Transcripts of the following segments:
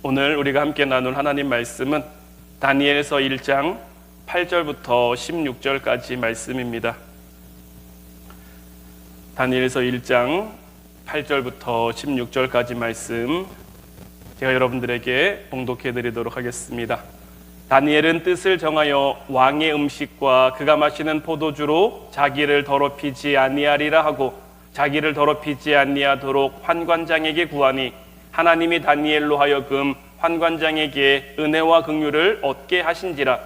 오늘 우리가 함께 나눌 하나님 말씀은 다니엘서 1장 8절부터 16절까지 말씀입니다. 다니엘서 1장 8절부터 16절까지 말씀 제가 여러분들에게 봉독해 드리도록 하겠습니다. 다니엘은 뜻을 정하여 왕의 음식과 그가 마시는 포도주로 자기를 더럽히지 아니하리라 하고 자기를 더럽히지 아니하도록 환관장에게 구하니 하나님이 다니엘로 하여금 환관장에게 은혜와 긍휼을 얻게 하신지라.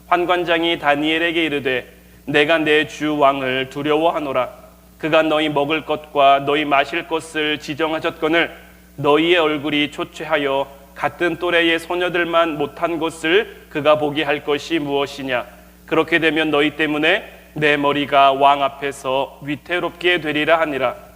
환관장이 다니엘에게 이르되 내가 내 주 왕을 두려워하노라. 그가 너희 먹을 것과 너희 마실 것을 지정하셨거늘 너희의 얼굴이 초췌하여 같은 또래의 소녀들만 못한 것을 그가 보게 할 것이 무엇이냐. 그렇게 되면 너희 때문에 내 머리가 왕 앞에서 위태롭게 되리라 하니라.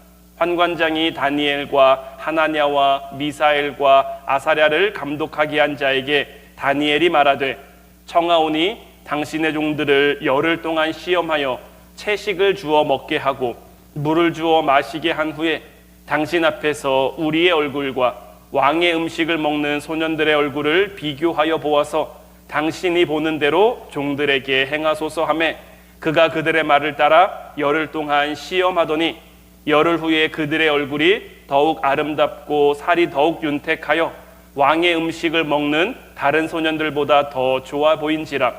환관장이 다니엘과 하나냐와 미사엘과 아사랴를 감독하게 한 자에게 다니엘이 말하되 청하오니 당신의 종들을 열흘 동안 시험하여 채식을 주어 먹게 하고 물을 주어 마시게 한 후에 당신 앞에서 우리의 얼굴과 왕의 음식을 먹는 소년들의 얼굴을 비교하여 보아서 당신이 보는 대로 종들에게 행하소서 하매 그가 그들의 말을 따라 열흘 동안 시험하더니 열흘 후에 그들의 얼굴이 더욱 아름답고 살이 더욱 윤택하여 왕의 음식을 먹는 다른 소년들보다 더 좋아 보인지라.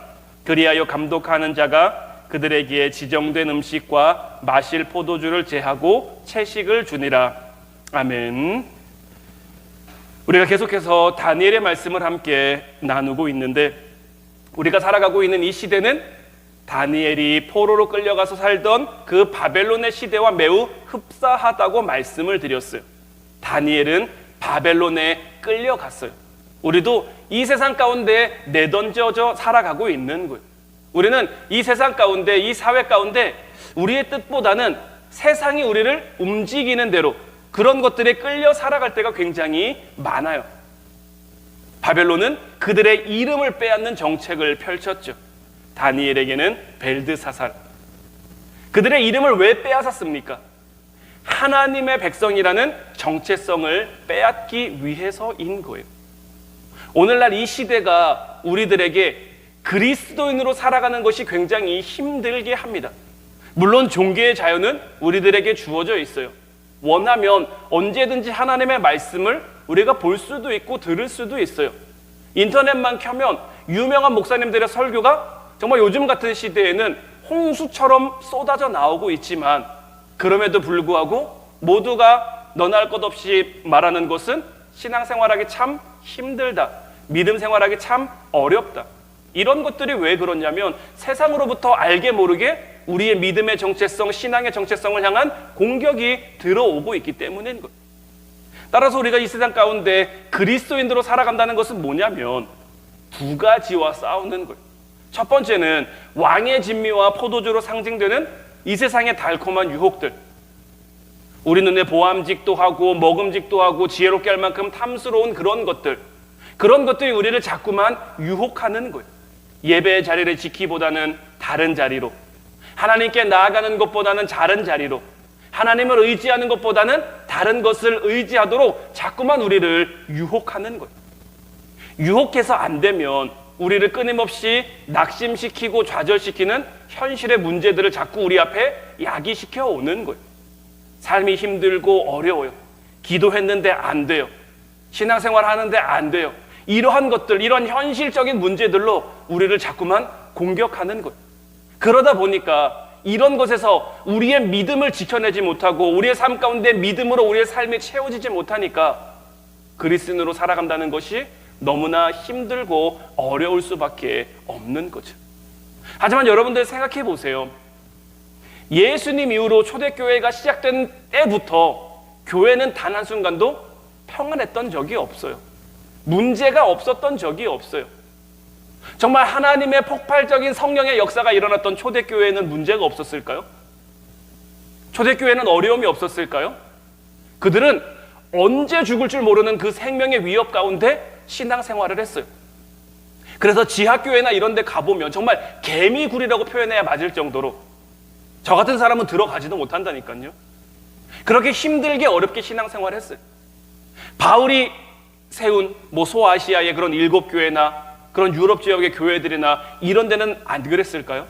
그리하여 감독하는 자가 그들에게 지정된 음식과 마실 포도주를 제하고 채식을 주니라. 아멘. 우리가 계속해서 다니엘의 말씀을 함께 나누고 있는데 우리가 살아가고 있는 이 시대는 다니엘이 포로로 끌려가서 살던 그 바벨론의 시대와 매우 흡사하다고 말씀을 드렸어요. 다니엘은 바벨론에 끌려갔어요. 우리도 이 세상 가운데 내던져져 살아가고 있는 거예요. 우리는 이 세상 가운데, 이 사회 가운데 우리의 뜻보다는 세상이 우리를 움직이는 대로 그런 것들에 끌려 살아갈 때가 굉장히 많아요. 바벨론은 그들의 이름을 빼앗는 정책을 펼쳤죠. 다니엘에게는 벨드사살. 그들의 이름을 왜 빼앗았습니까? 하나님의 백성이라는 정체성을 빼앗기 위해서인 거예요. 오늘날 이 시대가 우리들에게 그리스도인으로 살아가는 것이 굉장히 힘들게 합니다. 물론 종교의 자유는 우리들에게 주어져 있어요. 원하면 언제든지 하나님의 말씀을 우리가 볼 수도 있고 들을 수도 있어요. 인터넷만 켜면 유명한 목사님들의 설교가 정말 요즘 같은 시대에는 홍수처럼 쏟아져 나오고 있지만 그럼에도 불구하고 모두가 너나 할 것 없이 말하는 것은 신앙생활하기 참 힘들다. 믿음 생활하기 참 어렵다. 이런 것들이 왜 그러냐면 세상으로부터 알게 모르게 우리의 믿음의 정체성, 신앙의 정체성을 향한 공격이 들어오고 있기 때문인 거예요. 따라서 우리가 이 세상 가운데 그리스도인으로 살아간다는 것은 뭐냐면 두 가지와 싸우는 거예요. 첫 번째는 왕의 진미와 포도주로 상징되는 이 세상의 달콤한 유혹들. 우리 눈에 보암직도 하고 먹음직도 하고 지혜롭게 할 만큼 탐스러운 그런 것들이 우리를 자꾸만 유혹하는 거예요. 예배의 자리를 지키기보다는 다른 자리로, 하나님께 나아가는 것보다는 다른 자리로, 하나님을 의지하는 것보다는 다른 것을 의지하도록 자꾸만 우리를 유혹하는 거예요. 유혹해서 안 되면 우리를 끊임없이 낙심시키고 좌절시키는 현실의 문제들을 자꾸 우리 앞에 야기시켜 오는 거예요. 삶이 힘들고 어려워요. 기도했는데 안 돼요. 신앙생활 하는데 안 돼요. 이러한 것들, 이런 현실적인 문제들로 우리를 자꾸만 공격하는 거예요. 그러다 보니까 이런 것에서 우리의 믿음을 지켜내지 못하고 우리의 삶 가운데 믿음으로 우리의 삶이 채워지지 못하니까 그리스도인으로 살아간다는 것이 너무나 힘들고 어려울 수밖에 없는 거죠. 하지만 여러분들 생각해 보세요. 예수님 이후로 초대교회가 시작된 때부터 교회는 단 한순간도 평안했던 적이 없어요. 문제가 없었던 적이 없어요. 정말 하나님의 폭발적인 성령의 역사가 일어났던 초대교회에는 문제가 없었을까요? 초대교회는 어려움이 없었을까요? 그들은 언제 죽을 줄 모르는 그 생명의 위협 가운데 신앙생활을 했어요. 그래서 지하교회나 이런 데 가보면 정말 개미굴이라고 표현해야 맞을 정도로 저 같은 사람은 들어가지도 못한다니까요. 그렇게 힘들게 어렵게 신앙생활을 했어요. 바울이 세운 뭐 소아시아의 그런 7교회나 그런 유럽 지역의 교회들이나 이런 데는 안 그랬을까요?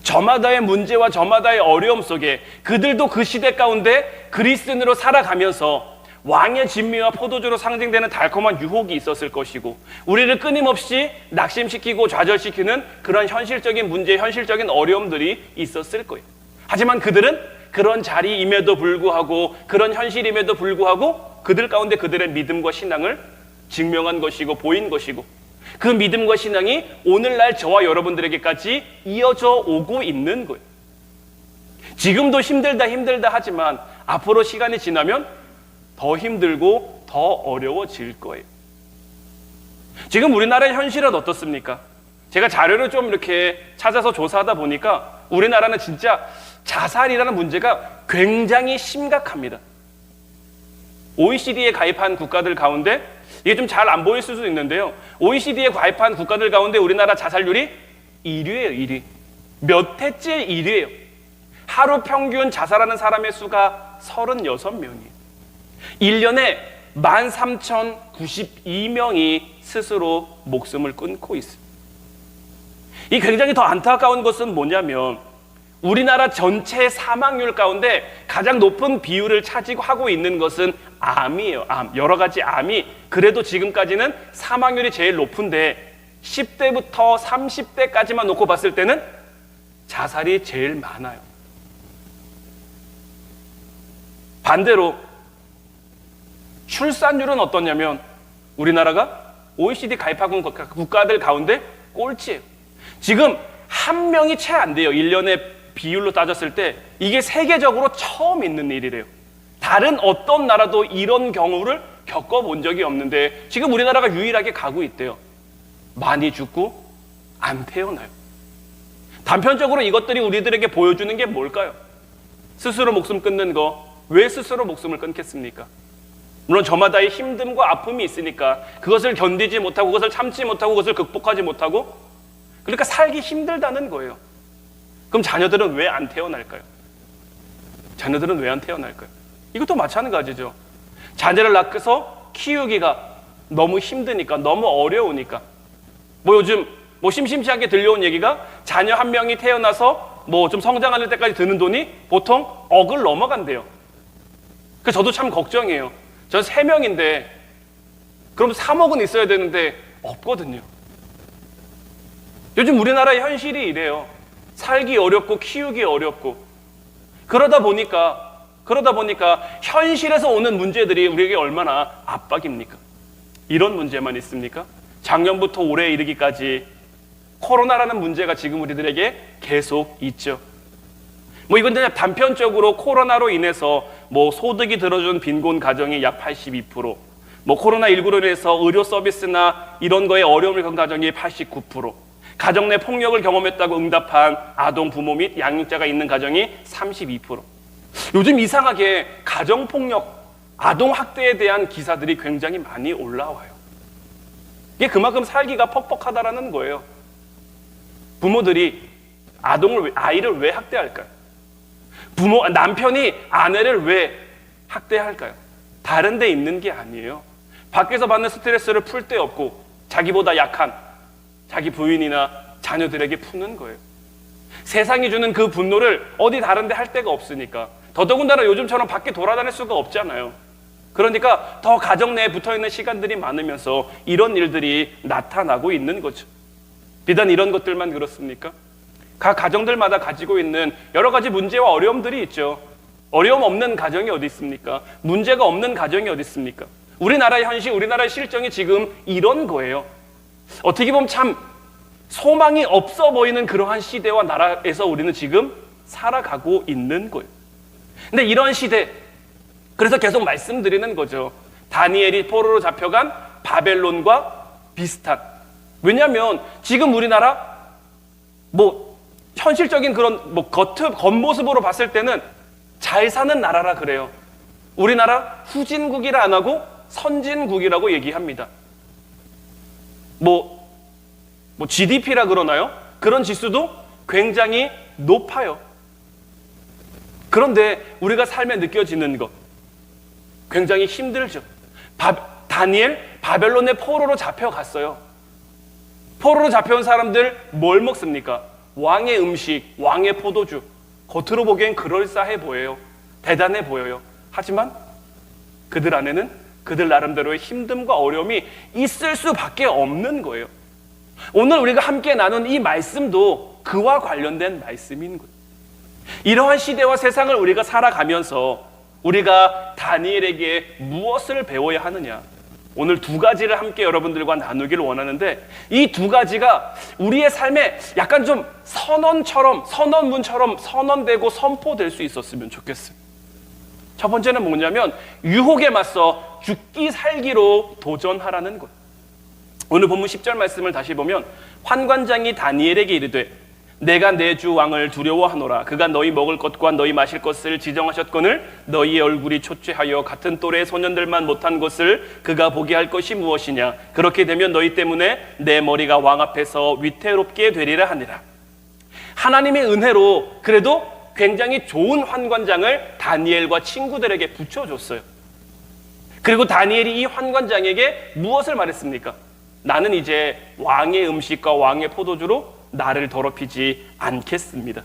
저마다의 문제와 저마다의 어려움 속에 그들도 그 시대 가운데 그리스도인으로 살아가면서 왕의 진미와 포도주로 상징되는 달콤한 유혹이 있었을 것이고, 우리를 끊임없이 낙심시키고 좌절시키는 그런 현실적인 문제, 현실적인 어려움들이 있었을 거예요. 하지만 그들은 그런 자리임에도 불구하고, 그런 현실임에도 불구하고 그들 가운데 그들의 믿음과 신앙을 증명한 것이고 보인 것이고, 그 믿음과 신앙이 오늘날 저와 여러분들에게까지 이어져 오고 있는 거예요. 지금도 힘들다 하지만 앞으로 시간이 지나면 더 힘들고 더 어려워질 거예요. 지금 우리나라의 현실은 어떻습니까? 제가 자료를 좀 이렇게 찾아서 조사하다 보니까 우리나라는 진짜 자살이라는 문제가 굉장히 심각합니다. OECD에 가입한 국가들 가운데, 이게 좀 잘 안 보일 수도 있는데요, OECD에 가입한 국가들 가운데 우리나라 자살률이 1위예요. 1위. 몇 해째 1위예요. 하루 평균 자살하는 사람의 수가 36명이에요. 1년에 13,092명이 스스로 목숨을 끊고 있습니다. 이 굉장히 더 안타까운 것은 뭐냐면, 우리나라 전체 사망률 가운데 가장 높은 비율을 차지하고 있는 것은 암이에요. 암. 여러 가지 암이 그래도 지금까지는 사망률이 제일 높은데 10대부터 30대까지만 놓고 봤을 때는 자살이 제일 많아요. 반대로 출산율은 어떠냐면 우리나라가 OECD 가입한 국가들 가운데 꼴찌예요. 지금 한 명이 채 안 돼요. 1년의 비율로 따졌을 때 이게 세계적으로 처음 있는 일이래요. 다른 어떤 나라도 이런 경우를 겪어본 적이 없는데 지금 우리나라가 유일하게 가고 있대요. 많이 죽고 안 태어나요. 단편적으로 이것들이 우리들에게 보여주는 게 뭘까요? 스스로 목숨 끊는 거, 왜 스스로 목숨을 끊겠습니까? 물론 저마다의 힘듦과 아픔이 있으니까 그것을 견디지 못하고, 그것을 참지 못하고, 그것을 극복하지 못하고, 그러니까 살기 힘들다는 거예요. 그럼 자녀들은 왜 안 태어날까요? 자녀들은 왜 안 태어날까요? 이것도 마찬가지죠. 자녀를 낳고서 키우기가 너무 힘드니까, 너무 어려우니까. 요즘 심심치 않게 들려온 얘기가 자녀 한 명이 태어나서 좀 성장할 때까지 드는 돈이 보통 억을 넘어간대요. 그래서 저도 참 걱정이에요. 전 3명인데 그럼 3억은 있어야 되는데 없거든요. 요즘 우리나라의 현실이 이래요. 살기 어렵고 키우기 어렵고, 그러다 보니까 현실에서 오는 문제들이 우리에게 얼마나 압박입니까? 이런 문제만 있습니까? 작년부터 올해 이르기까지 코로나라는 문제가 지금 우리들에게 계속 있죠. 이건 그냥 단편적으로 코로나로 인해서 소득이 들어준 빈곤 가정이 약 82%, 코로나19로 인해서 의료 서비스나 이런 거에 어려움을 겪은 가정이 89%, 가정 내 폭력을 경험했다고 응답한 아동 부모 및 양육자가 있는 가정이 32%. 요즘 이상하게 가정폭력, 아동학대에 대한 기사들이 굉장히 많이 올라와요. 이게 그만큼 살기가 퍽퍽하다라는 거예요. 부모들이 아이를 왜 학대할까요? 남편이 아내를 왜 학대할까요? 다른 데 있는 게 아니에요. 밖에서 받는 스트레스를 풀 데 없고 자기보다 약한 자기 부인이나 자녀들에게 푸는 거예요. 세상이 주는 그 분노를 어디 다른 데 할 데가 없으니까. 더더군다나 요즘처럼 밖에 돌아다닐 수가 없잖아요. 그러니까 더 가정 내에 붙어있는 시간들이 많으면서 이런 일들이 나타나고 있는 거죠. 비단 이런 것들만 그렇습니까? 각 가정들마다 가지고 있는 여러 가지 문제와 어려움들이 있죠. 어려움 없는 가정이 어디 있습니까? 문제가 없는 가정이 어디 있습니까? 우리나라의 현실, 우리나라의 실정이 지금 이런 거예요. 어떻게 보면 참 소망이 없어 보이는 그러한 시대와 나라에서 우리는 지금 살아가고 있는 거예요. 근데 이런 시대, 그래서 계속 말씀드리는 거죠. 다니엘이 포로로 잡혀간 바벨론과 비슷한. 왜냐하면 지금 우리나라 현실적인 그런 겉모습으로 봤을 때는 잘 사는 나라라 그래요. 우리나라 후진국이라 안 하고 선진국이라고 얘기합니다. GDP라 그러나요? 그런 지수도 굉장히 높아요. 그런데 우리가 삶에 느껴지는 것 굉장히 힘들죠. 다니엘 바벨론의 포로로 잡혀갔어요. 포로로 잡혀온 사람들 뭘 먹습니까? 왕의 음식, 왕의 포도주. 겉으로 보기엔 그럴싸해 보여요. 대단해 보여요. 하지만 그들 안에는 그들 나름대로의 힘듦과 어려움이 있을 수밖에 없는 거예요. 오늘 우리가 함께 나눈 이 말씀도 그와 관련된 말씀인 거예요. 이러한 시대와 세상을 우리가 살아가면서 우리가 다니엘에게 무엇을 배워야 하느냐? 오늘 두 가지를 함께 여러분들과 나누기를 원하는데, 이 두 가지가 우리의 삶에 약간 좀 선언문처럼 선언되고 선포될 수 있었으면 좋겠어요. 첫 번째는 뭐냐면 유혹에 맞서 죽기 살기로 도전하라는 것. 오늘 본문 10절 말씀을 다시 보면, 환관장이 다니엘에게 이르되 내가 내 주 왕을 두려워하노라. 그가 너희 먹을 것과 너희 마실 것을 지정하셨거늘 너희의 얼굴이 초췌하여 같은 또래의 소년들만 못한 것을 그가 보게 할 것이 무엇이냐. 그렇게 되면 너희 때문에 내 머리가 왕 앞에서 위태롭게 되리라 하니라. 하나님의 은혜로 그래도 굉장히 좋은 환관장을 다니엘과 친구들에게 붙여줬어요. 그리고 다니엘이 이 환관장에게 무엇을 말했습니까? 나는 이제 왕의 음식과 왕의 포도주로 나를 더럽히지 않겠습니다.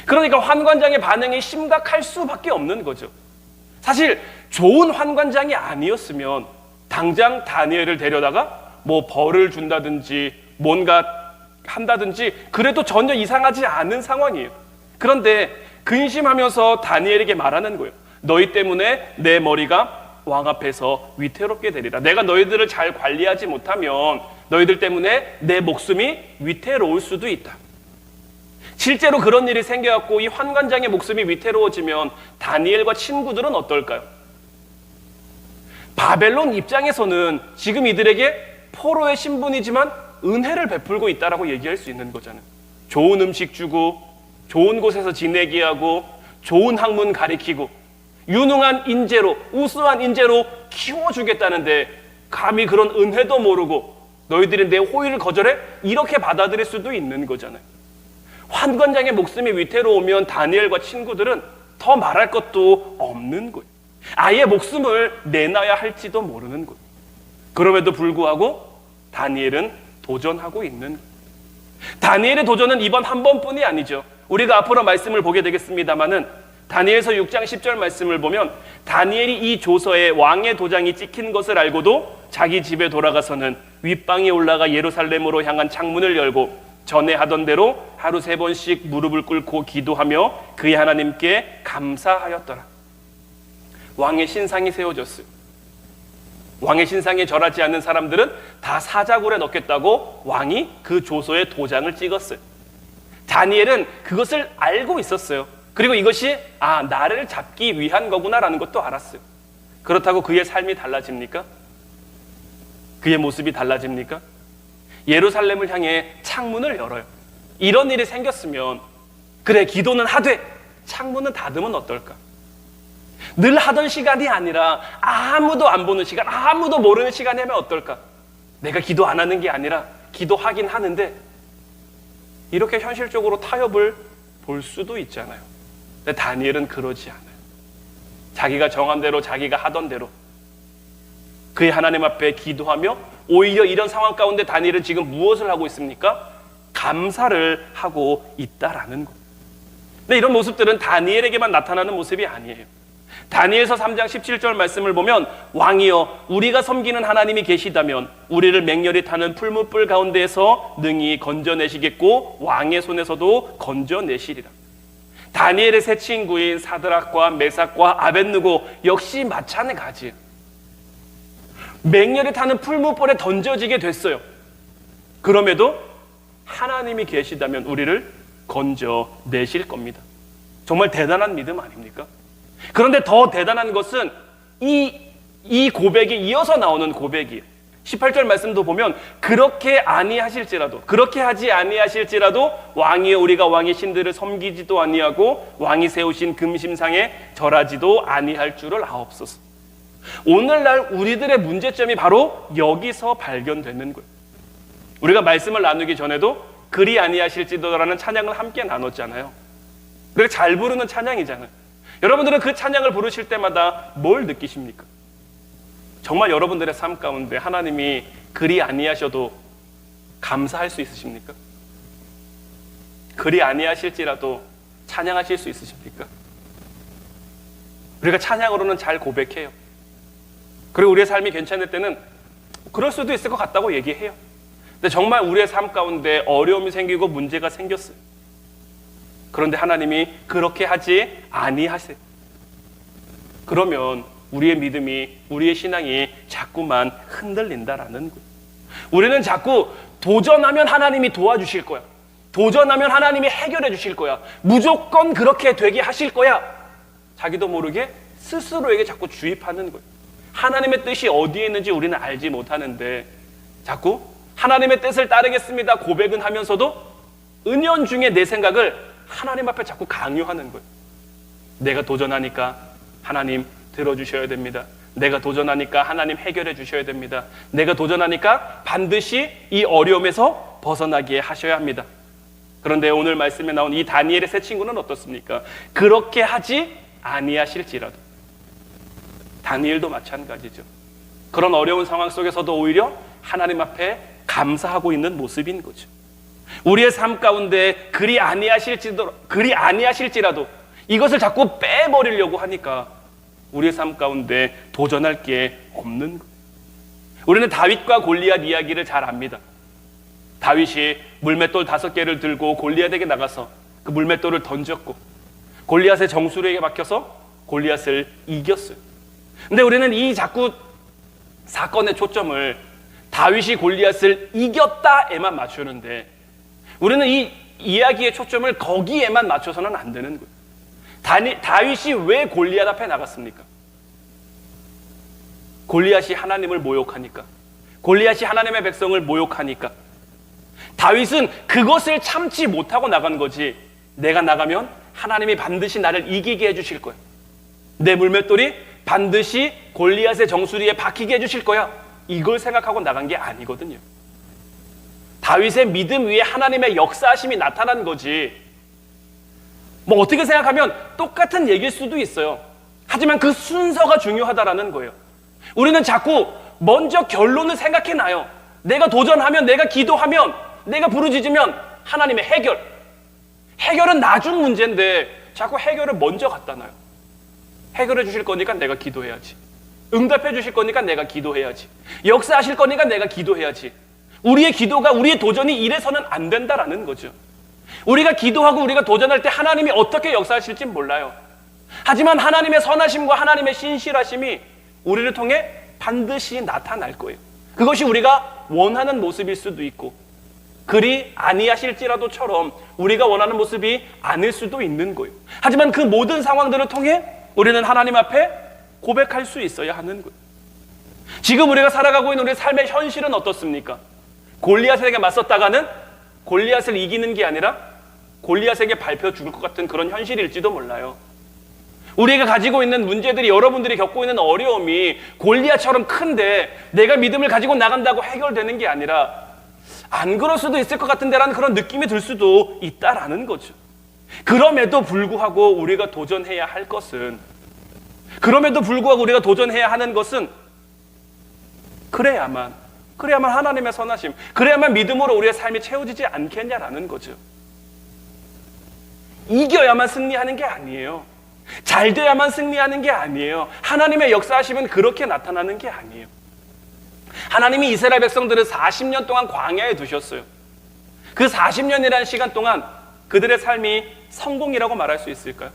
그러니까 환관장의 반응이 심각할 수밖에 없는 거죠. 사실 좋은 환관장이 아니었으면 당장 다니엘을 데려다가 뭐 벌을 준다든지 뭔가 한다든지 그래도 전혀 이상하지 않은 상황이에요. 그런데 근심하면서 다니엘에게 말하는 거예요. 너희 때문에 내 머리가 왕 앞에서 위태롭게 되리라. 내가 너희들을 잘 관리하지 못하면 너희들 때문에 내 목숨이 위태로울 수도 있다. 실제로 그런 일이 생겨갖고 이 환관장의 목숨이 위태로워지면 다니엘과 친구들은 어떨까요? 바벨론 입장에서는 지금 이들에게 포로의 신분이지만 은혜를 베풀고 있다라고 얘기할 수 있는 거잖아요. 좋은 음식 주고 좋은 곳에서 지내게 하고 좋은 학문 가리키고 유능한 인재로, 우수한 인재로 키워주겠다는데 감히 그런 은혜도 모르고 너희들이 내 호의를 거절해? 이렇게 받아들일 수도 있는 거잖아요. 환관장의 목숨이 위태로우면 다니엘과 친구들은 더 말할 것도 없는 거예요. 아예 목숨을 내놔야 할지도 모르는 거예요. 그럼에도 불구하고 다니엘은 도전하고 있는 거예요. 다니엘의 도전은 이번 한 번뿐이 아니죠. 우리가 앞으로 말씀을 보게 되겠습니다마는 다니엘서 6장 10절 말씀을 보면 다니엘이 이 조서에 왕의 도장이 찍힌 것을 알고도 자기 집에 돌아가서는 윗방에 올라가 예루살렘으로 향한 창문을 열고 전에 하던 대로 하루 3번씩 무릎을 꿇고 기도하며 그의 하나님께 감사하였더라. 왕의 신상이 세워졌어요. 왕의 신상에 절하지 않는 사람들은 다 사자굴에 넣겠다고 왕이 그 조서에 도장을 찍었어요. 다니엘은 그것을 알고 있었어요. 그리고 이것이 나를 잡기 위한 거구나라는 것도 알았어요. 그렇다고 그의 삶이 달라집니까? 그의 모습이 달라집니까? 예루살렘을 향해 창문을 열어요. 이런 일이 생겼으면 그래 기도는 하되 창문은 닫으면 어떨까? 늘 하던 시간이 아니라 아무도 안 보는 시간, 아무도 모르는 시간이 하면 어떨까? 내가 기도 안 하는 게 아니라 기도하긴 하는데 이렇게 현실적으로 타협을 볼 수도 있잖아요. 근데 다니엘은 그러지 않아요. 자기가 정한 대로, 자기가 하던 대로 그의 하나님 앞에 기도하며 오히려 이런 상황 가운데 다니엘은 지금 무엇을 하고 있습니까? 감사를 하고 있다라는 것. 근데 이런 모습들은 다니엘에게만 나타나는 모습이 아니에요. 다니엘서 3장 17절 말씀을 보면 왕이여 우리가 섬기는 하나님이 계시다면 우리를 맹렬히 타는 풀무불 가운데에서 능히 건져내시겠고 왕의 손에서도 건져내시리라. 다니엘의 세 친구인 사드락과 메삭과 아벳느고 역시 마찬가지예요. 맹렬히 타는 풀무불에 던져지게 됐어요. 그럼에도 하나님이 계시다면 우리를 건져내실 겁니다. 정말 대단한 믿음 아닙니까? 그런데 더 대단한 것은 이 고백이 이어서 나오는 고백이에요. 18절 말씀도 보면 그렇게 아니하실지라도, 그렇게 하지 아니하실지라도 왕이여 우리가 왕의 신들을 섬기지도 아니하고 왕이 세우신 금심상에 절하지도 아니할 줄을 아옵소서. 오늘날 우리들의 문제점이 바로 여기서 발견되는 거예요. 우리가 말씀을 나누기 전에도 그리 아니하실지도라는 찬양을 함께 나눴잖아요. 그게 잘 부르는 찬양이잖아요. 여러분들은 그 찬양을 부르실 때마다 뭘 느끼십니까? 정말 여러분들의 삶 가운데 하나님이 그리 아니하셔도 감사할 수 있으십니까? 그리 아니하실지라도 찬양하실 수 있으십니까? 우리가 찬양으로는 잘 고백해요. 그리고 우리의 삶이 괜찮을 때는 그럴 수도 있을 것 같다고 얘기해요. 근데 정말 우리의 삶 가운데 어려움이 생기고 문제가 생겼어요. 그런데 하나님이 그렇게 하지 아니하세요. 그러면 우리의 믿음이, 우리의 신앙이 자꾸만 흔들린다라는 거예요. 우리는 자꾸 도전하면 하나님이 도와주실 거야. 도전하면 하나님이 해결해 주실 거야. 무조건 그렇게 되게 하실 거야. 자기도 모르게 스스로에게 자꾸 주입하는 거예요. 하나님의 뜻이 어디에 있는지 우리는 알지 못하는데 자꾸 하나님의 뜻을 따르겠습니다 고백은 하면서도 은연중에 내 생각을 하나님 앞에 자꾸 강요하는 거예요. 내가 도전하니까 하나님 들어주셔야 됩니다. 내가 도전하니까 하나님 해결해 주셔야 됩니다. 내가 도전하니까 반드시 이 어려움에서 벗어나게 하셔야 합니다. 그런데 오늘 말씀에 나온 이 다니엘의 세 친구는 어떻습니까? 그렇게 하지 아니하실지라도. 다니엘도 마찬가지죠. 그런 어려운 상황 속에서도 오히려 하나님 앞에 감사하고 있는 모습인 거죠. 우리의 삶 가운데 그리 아니하실지라도 이것을 자꾸 빼버리려고 하니까 우리의 삶 가운데 도전할 게 없는 거예요. 우리는 다윗과 골리앗 이야기를 잘 압니다. 다윗이 물맷돌 5개를 들고 골리앗에게 나가서 그 물맷돌을 던졌고 골리앗의 정수리에게 박혀서 골리앗을 이겼어요. 근데 우리는 이 자꾸 사건의 초점을 다윗이 골리앗을 이겼다에만 맞추는데 우리는 이 이야기의 초점을 거기에만 맞춰서는 안 되는 거예요. 다윗이 왜 골리앗 앞에 나갔습니까? 골리앗이 하나님을 모욕하니까, 골리앗이 하나님의 백성을 모욕하니까. 다윗은 그것을 참지 못하고 나간 거지. 내가 나가면 하나님이 반드시 나를 이기게 해주실 거야. 내 물맷돌이 반드시 골리앗의 정수리에 박히게 해주실 거야. 이걸 생각하고 나간 게 아니거든요. 다윗의 믿음 위에 하나님의 역사하심이 나타난 거지. 뭐 어떻게 생각하면 똑같은 얘기일 수도 있어요. 하지만 그 순서가 중요하다라는 거예요. 우리는 자꾸 먼저 결론을 생각해놔요. 내가 도전하면, 내가 기도하면, 내가 부르짖으면 하나님의 해결은 나중 문제인데 자꾸 해결을 먼저 갖다 놔요. 해결해 주실 거니까 내가 기도해야지. 응답해 주실 거니까 내가 기도해야지. 역사하실 거니까 내가 기도해야지. 우리의 기도가, 우리의 도전이 이래서는 안 된다라는 거죠. 우리가 기도하고 우리가 도전할 때 하나님이 어떻게 역사하실지 몰라요. 하지만 하나님의 선하심과 하나님의 신실하심이 우리를 통해 반드시 나타날 거예요. 그것이 우리가 원하는 모습일 수도 있고 그리 아니하실지라도처럼 우리가 원하는 모습이 아닐 수도 있는 거예요. 하지만 그 모든 상황들을 통해 우리는 하나님 앞에 고백할 수 있어야 하는 거예요. 지금 우리가 살아가고 있는 우리의 삶의 현실은 어떻습니까? 골리앗에게 맞섰다가는 골리앗을 이기는 게 아니라 골리앗에게 밟혀 죽을 것 같은 그런 현실일지도 몰라요. 우리가 가지고 있는 문제들이, 여러분들이 겪고 있는 어려움이 골리앗처럼 큰데 내가 믿음을 가지고 나간다고 해결되는 게 아니라 안 그럴 수도 있을 것 같은데라는 그런 느낌이 들 수도 있다라는 거죠. 그럼에도 불구하고 우리가 도전해야 할 것은, 그럼에도 불구하고 우리가 도전해야 하는 것은 그래야만 하나님의 선하심, 그래야만 믿음으로 우리의 삶이 채워지지 않겠냐라는 거죠. 이겨야만 승리하는 게 아니에요. 잘 돼야만 승리하는 게 아니에요. 하나님의 역사하심은 그렇게 나타나는 게 아니에요. 하나님이 이스라엘 백성들을 40년 동안 광야에 두셨어요. 그 40년이라는 시간 동안 그들의 삶이 성공이라고 말할 수 있을까요?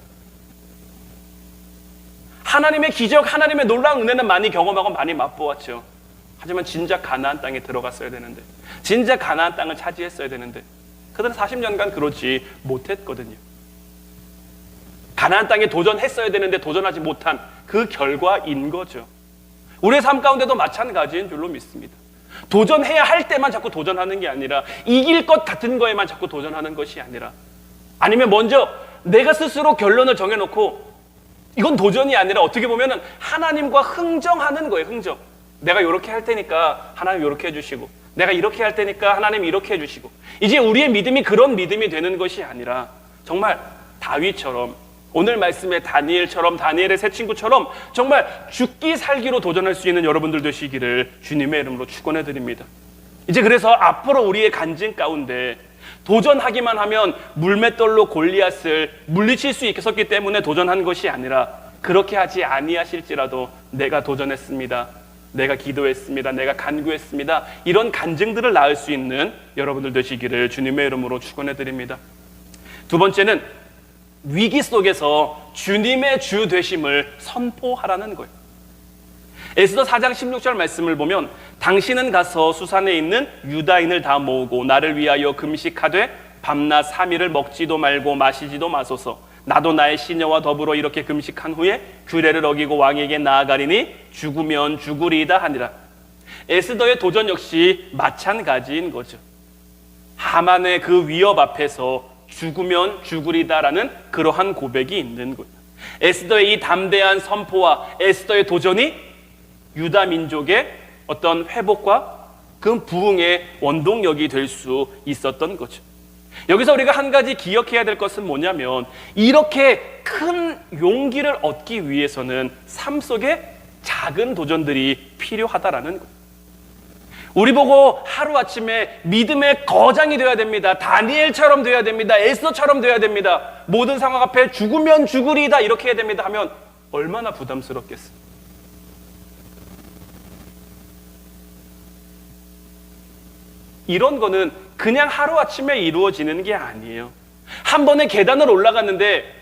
하나님의 기적, 하나님의 놀라운 은혜는 많이 경험하고 많이 맛보았죠. 하지만 진짜 가나안 땅에 들어갔어야 되는데, 진짜 가나안 땅을 차지했어야 되는데 그들은 40년간 그러지 못했거든요. 가나안 땅에 도전했어야 되는데 도전하지 못한 그 결과인 거죠. 우리의 삶 가운데도 마찬가지인 줄로 믿습니다. 도전해야 할 때만 자꾸 도전하는 게 아니라, 이길 것 같은 거에만 자꾸 도전하는 것이 아니라, 아니면 먼저 내가 스스로 결론을 정해놓고 이건 도전이 아니라 어떻게 보면 하나님과 흥정하는 거예요. 흥정. 내가 이렇게 할 테니까 하나님 이렇게 해주시고, 내가 이렇게 할 테니까 하나님 이렇게 해주시고. 이제 우리의 믿음이 그런 믿음이 되는 것이 아니라 정말 다윗처럼 오늘 말씀의 다니엘처럼, 다니엘의 세 친구처럼 정말 죽기 살기로 도전할 수 있는 여러분들 되시기를 주님의 이름으로 축원해 드립니다. 이제 그래서 앞으로 우리의 간증 가운데 도전하기만 하면 물맷돌로 골리앗을 물리칠 수 있었기 때문에 도전한 것이 아니라, 그렇게 하지 아니하실지라도 내가 도전했습니다, 내가 기도했습니다, 내가 간구했습니다, 이런 간증들을 낳을 수 있는 여러분들 되시기를 주님의 이름으로 축원해 드립니다. 두 번째는 위기 속에서 주님의 주 되심을 선포하라는 거예요. 에스더 4장 16절 말씀을 보면, 당신은 가서 수산에 있는 유다인을 다 모으고 나를 위하여 금식하되 밤낮 3일을 먹지도 말고 마시지도 마소서. 나도 나의 시녀와 더불어 이렇게 금식한 후에 규례를 어기고 왕에게 나아가리니 죽으면 죽으리이다 하니라. 에스더의 도전 역시 마찬가지인 거죠. 하만의 그 위협 앞에서 죽으면 죽으리다라는 그러한 고백이 있는 거예요. 에스더의 이 담대한 선포와 에스더의 도전이 유다 민족의 어떤 회복과 그 부흥의 원동력이 될 수 있었던 거죠. 여기서 우리가 한 가지 기억해야 될 것은 뭐냐면, 이렇게 큰 용기를 얻기 위해서는 삶 속에 작은 도전들이 필요하다라는 거예요. 우리 보고 하루아침에 믿음의 거장이 되어야 됩니다, 다니엘처럼 되어야 됩니다, 에스더처럼 되어야 됩니다, 모든 상황 앞에 죽으면 죽으리다 이렇게 해야 됩니다 하면 얼마나 부담스럽겠어요. 이런 거는 그냥 하루아침에 이루어지는 게 아니에요. 한 번에 계단을 올라갔는데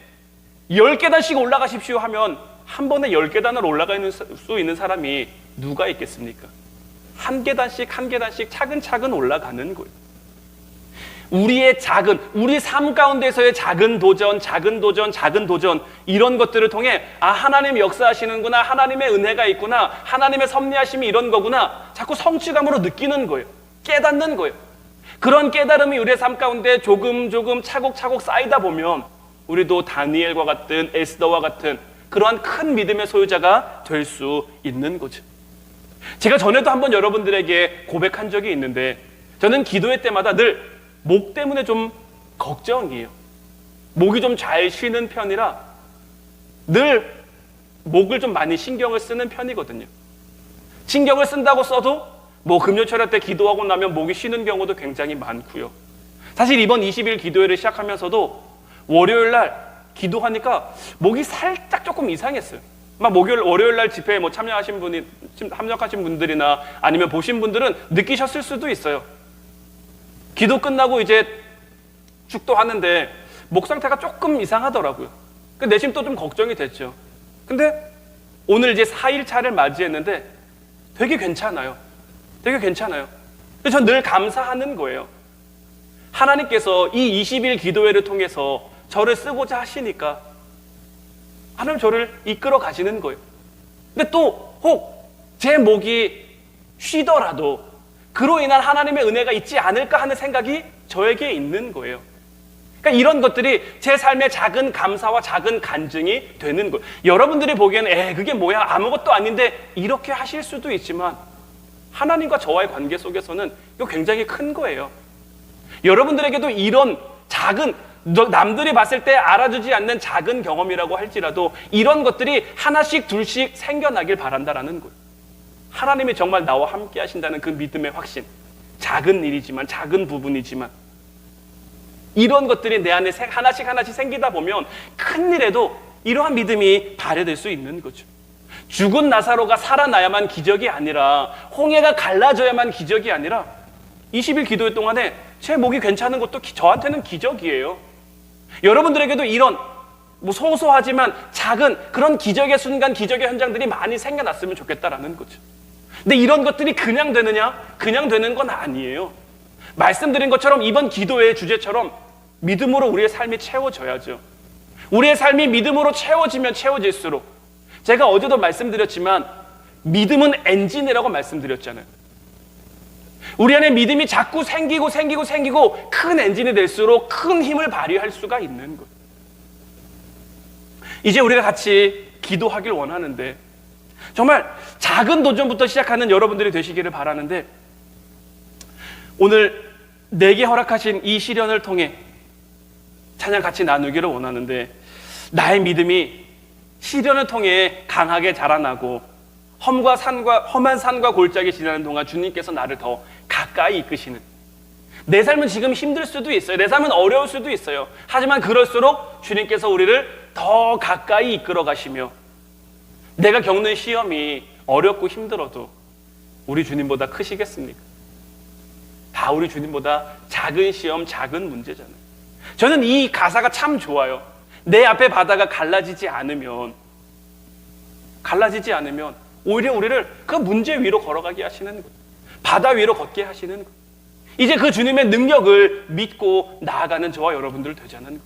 10계단씩 올라가십시오 하면 한 번에 10계단을 올라갈 수 있는 사람이 누가 있겠습니까? 한 계단씩 한 계단씩 차근차근 올라가는 거예요. 우리의 우리 삶 가운데서의 작은 도전, 작은 도전, 작은 도전, 이런 것들을 통해 하나님 역사하시는구나, 하나님의 은혜가 있구나, 하나님의 섭리하심이 이런 거구나, 자꾸 성취감으로 느끼는 거예요. 깨닫는 거예요. 그런 깨달음이 우리의 삶 가운데 조금 차곡차곡 쌓이다 보면 우리도 다니엘과 같은, 에스더와 같은 그러한 큰 믿음의 소유자가 될 수 있는 거죠. 제가 전에도 한번 여러분들에게 고백한 적이 있는데, 저는 기도회 때마다 늘 목 때문에 좀 걱정이에요. 목이 좀 잘 쉬는 편이라 늘 목을 좀 많이 신경을 쓰는 편이거든요. 신경을 쓴다고 써도 금요철야 때 기도하고 나면 목이 쉬는 경우도 굉장히 많고요. 사실 이번 20일 기도회를 시작하면서도 월요일 날 기도하니까 목이 살짝 조금 이상했어요. 월요일 날 집회에 참여하신 분들이나 아니면 보신 분들은 느끼셨을 수도 있어요. 기도 끝나고 이제 축도하는데 목 상태가 조금 이상하더라고요. 내심 또 좀 걱정이 됐죠. 근데 오늘 이제 4일차를 맞이했는데 되게 괜찮아요. 되게 괜찮아요. 그래서 전 늘 감사하는 거예요. 하나님께서 이 20일 기도회를 통해서 저를 쓰고자 하시니까 하나님 저를 이끌어 가시는 거예요. 근데 또 혹 제 목이 쉬더라도 그로 인한 하나님의 은혜가 있지 않을까 하는 생각이 저에게 있는 거예요. 그러니까 이런 것들이 제 삶의 작은 감사와 작은 간증이 되는 거예요. 여러분들이 보기에는 그게 뭐야, 아무것도 아닌데 이렇게 하실 수도 있지만 하나님과 저와의 관계 속에서는 이거 굉장히 큰 거예요. 여러분들에게도 이런 작은, 남들이 봤을 때 알아주지 않는 작은 경험이라고 할지라도 이런 것들이 하나씩 둘씩 생겨나길 바란다라는 거예요. 하나님이 정말 나와 함께 하신다는 그 믿음의 확신, 작은 일이지만, 작은 부분이지만 이런 것들이 내 안에 하나씩 생기다 보면 큰 일에도 이러한 믿음이 발휘될 수 있는 거죠. 죽은 나사로가 살아나야만 기적이 아니라, 홍해가 갈라져야만 기적이 아니라 20일 기도회 동안에 제 목이 괜찮은 것도 저한테는 기적이에요. 여러분들에게도 이런 소소하지만 작은 그런 기적의 순간, 기적의 현장들이 많이 생겨났으면 좋겠다라는 거죠. 근데 이런 것들이 그냥 되느냐? 그냥 되는 건 아니에요. 말씀드린 것처럼 이번 기도회의 주제처럼 믿음으로 우리의 삶이 채워져야죠. 우리의 삶이 믿음으로 채워지면 채워질수록, 제가 어제도 말씀드렸지만 믿음은 엔진이라고 말씀드렸잖아요. 우리 안에 믿음이 자꾸 생기고 큰 엔진이 될수록 큰 힘을 발휘할 수가 있는 거예요. 이제 우리가 같이 기도하길 원하는데, 정말 작은 도전부터 시작하는 여러분들이 되시기를 바라는데, 오늘 내게 허락하신 이 시련을 통해 찬양 같이 나누기를 원하는데, 나의 믿음이 시련을 통해 강하게 자라나고 험한 산과 골짜기 지나는 동안 주님께서 나를 더 가까이 이끄시는, 내 삶은 지금 힘들 수도 있어요. 내 삶은 어려울 수도 있어요. 하지만 그럴수록 주님께서 우리를 더 가까이 이끌어 가시며, 내가 겪는 시험이 어렵고 힘들어도 우리 주님보다 크시겠습니까? 다 우리 주님보다 작은 시험, 작은 문제잖아요. 저는 이 가사가 참 좋아요. 내 앞에 바다가 갈라지지 않으면 오히려 우리를 그 문제 위로 걸어가게 하시는 거예요. 바다 위로 걷게 하시는 거예요. 이제 그 주님의 능력을 믿고 나아가는 저와 여러분들 되자는 거예요.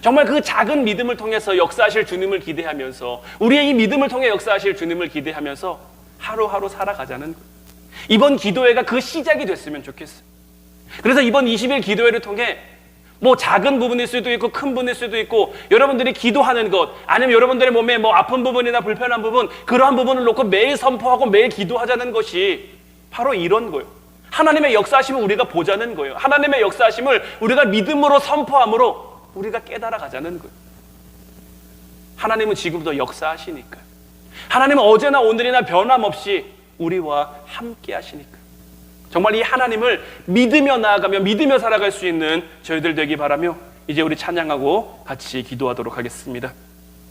정말 그 작은 믿음을 통해서 역사하실 주님을 기대하면서, 우리의 이 믿음을 통해 역사하실 주님을 기대하면서 하루하루 살아가자는 거예요. 이번 기도회가 그 시작이 됐으면 좋겠어요. 그래서 이번 20일 기도회를 통해 뭐 작은 부분일 수도 있고 큰 부분일 수도 있고, 여러분들이 기도하는 것, 아니면 여러분들의 몸에 뭐 아픈 부분이나 불편한 부분, 그러한 부분을 놓고 매일 선포하고 매일 기도하자는 것이 바로 이런 거예요. 하나님의 역사하심을 우리가 보자는 거예요. 하나님의 역사하심을 우리가 믿음으로 선포함으로 우리가 깨달아 가자는 거예요. 하나님은 지금도 역사하시니까요. 하나님은 어제나 오늘이나 변함없이 우리와 함께 하시니까, 정말 이 하나님을 믿으며 나아가며 믿으며 살아갈 수 있는 저희들 되기 바라며, 이제 우리 찬양하고 같이 기도하도록 하겠습니다.